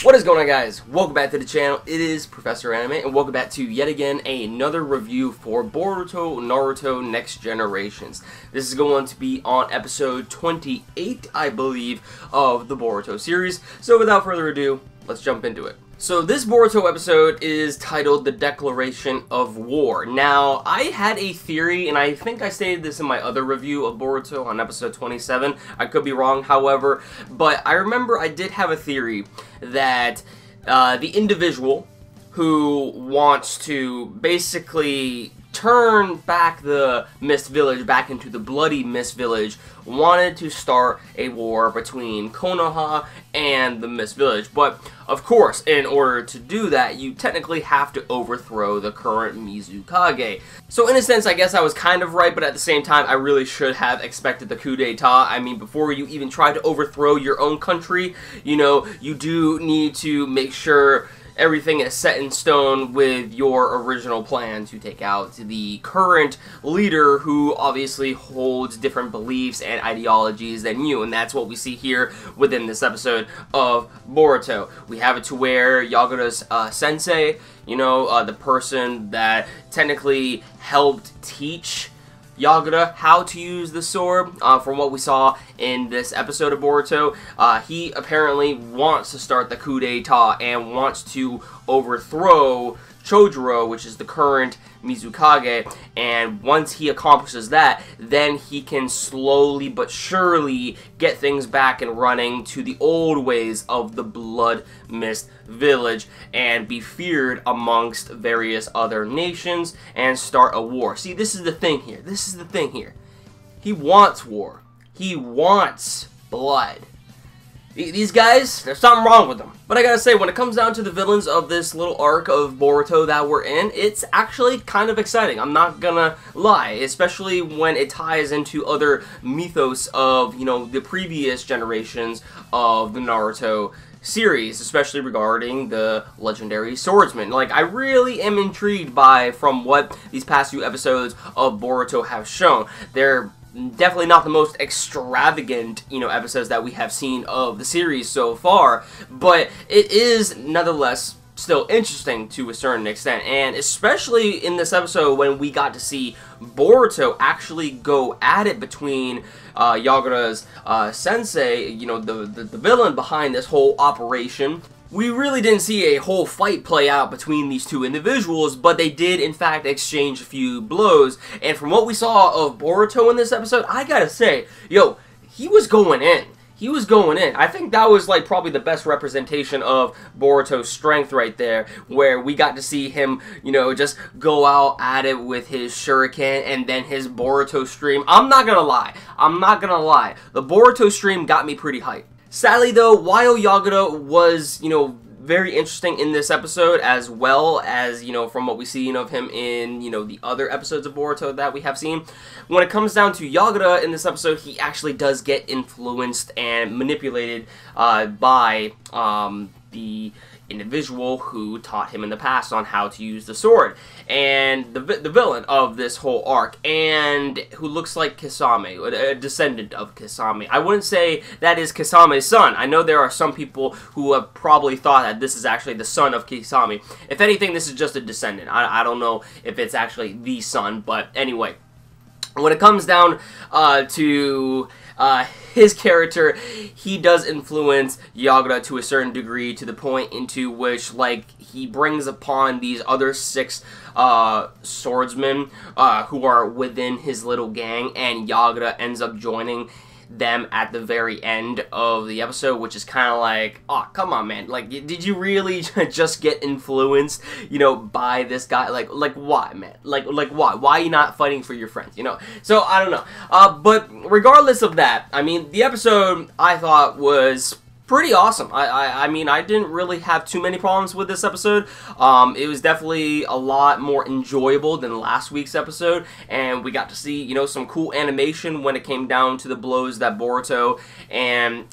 What is going on, guys? Welcome back to the channel. It is Professor Anime, and welcome back to yet again another review for Boruto Naruto Next Generations. This is going to be on episode 28, I believe, of the Boruto series. So without further ado, let's jump into it. So this Boruto episode is titled The Declaration of War. Now, I had a theory, and I think I stated this in my other review of Boruto on episode 27. I could be wrong, however, but I remember I did have a theory that the individual who wants to basically turn back the Mist Village back into the bloody Mist Village wanted to start a war between Konoha and the Mist Village. But of course, in order to do that, you technically have to overthrow the current Mizukage. So in a sense, I guess I was kind of right, but at the same time, I really should have expected the coup d'etat. I mean, before you even try to overthrow your own country, you know, you do need to make sure everything is set in stone with your original plan to take out the current leader who obviously holds different beliefs and ideologies than you, and that's what we see here within this episode of Boruto. We have it to where Yagura's sensei, you know, the person that technically helped teach Yagura how to use the sword, from what we saw in this episode of Boruto, he apparently wants to start the coup d'etat and wants to overthrow Chojuro, which is the current Mizukage, and once he accomplishes that, then he can slowly but surely get things back and running to the old ways of the Blood Mist Village and be feared amongst various other nations and start a war. See, this is the thing here. This is the thing here. He wants war. He wants blood. These guys, there's something wrong with them. But I gotta say, when it comes down to the villains of this little arc of Boruto that we're in, it's actually kind of exciting. I'm not gonna lie, especially when it ties into other mythos of, you know, the previous generations of the Naruto series, especially regarding the legendary swordsman. Like, I really am intrigued from what these past few episodes of Boruto have shown. They're definitely not the most extravagant, you know, episodes that we have seen of the series so far, but it is nonetheless still interesting to a certain extent, and especially in this episode when we got to see Boruto actually go at it between Yagura's sensei, you know, the villain behind this whole operation. We really didn't see a whole fight play out between these two individuals, but they did, in fact, exchange a few blows. And from what we saw of Boruto in this episode, I gotta say, yo, he was going in. He was going in. I think that was, like, probably the best representation of Boruto's strength right there, where we got to see him, you know, just go out at it with his shuriken and then his Boruto stream. I'm not gonna lie. The Boruto stream got me pretty hyped. Sadly, though, while Yagura was, you know, very interesting in this episode, as well as, you know, from what we've seen of him in, you know, the other episodes of Boruto that we have seen, when it comes down to Yagura in this episode, he actually does get influenced and manipulated by the individual who taught him in the past on how to use the sword, and the villain of this whole arc, and who looks like Kisame, a descendant of Kisame. I wouldn't say that is Kisame's son. I know there are some people who have probably thought that this is actually the son of Kisame. If anything, this is just a descendant. I don't know if it's actually the son, but anyway. When it comes down to his character, he does influence Yagura to a certain degree, to the point into which, like, he brings upon these other 6 swordsmen who are within his little gang, and Yagura ends up joining them at the very end of the episode, which is kind of like, oh, come on, man, like, did you really just get influenced, you know, by this guy? Like why, man? Like why are you not fighting for your friends, you know? So I don't know, but regardless of that, I mean, the episode I thought was pretty awesome. I mean, I didn't really have too many problems with this episode. It was definitely a lot more enjoyable than last week's episode, and we got to see, you know, some cool animation when it came down to the blows that Boruto and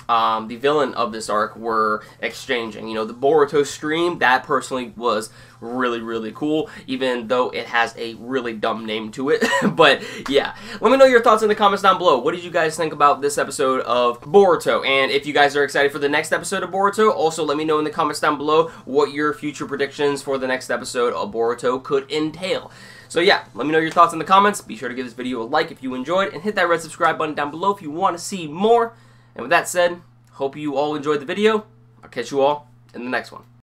the villain of this arc were exchanging. You know, the Boruto stream, that personally was really, really cool, even though it has a really dumb name to it. But yeah, let me know your thoughts in the comments down below. What did you guys think about this episode of Boruto? And if you guys are excited for the next episode of Boruto, also let me know in the comments down below what your future predictions for the next episode of Boruto could entail. So yeah, let me know your thoughts in the comments. Be sure to give this video a like if you enjoyed, and hit that red subscribe button down below if you want to see more. And with that said, hope you all enjoyed the video. I'll catch you all in the next one.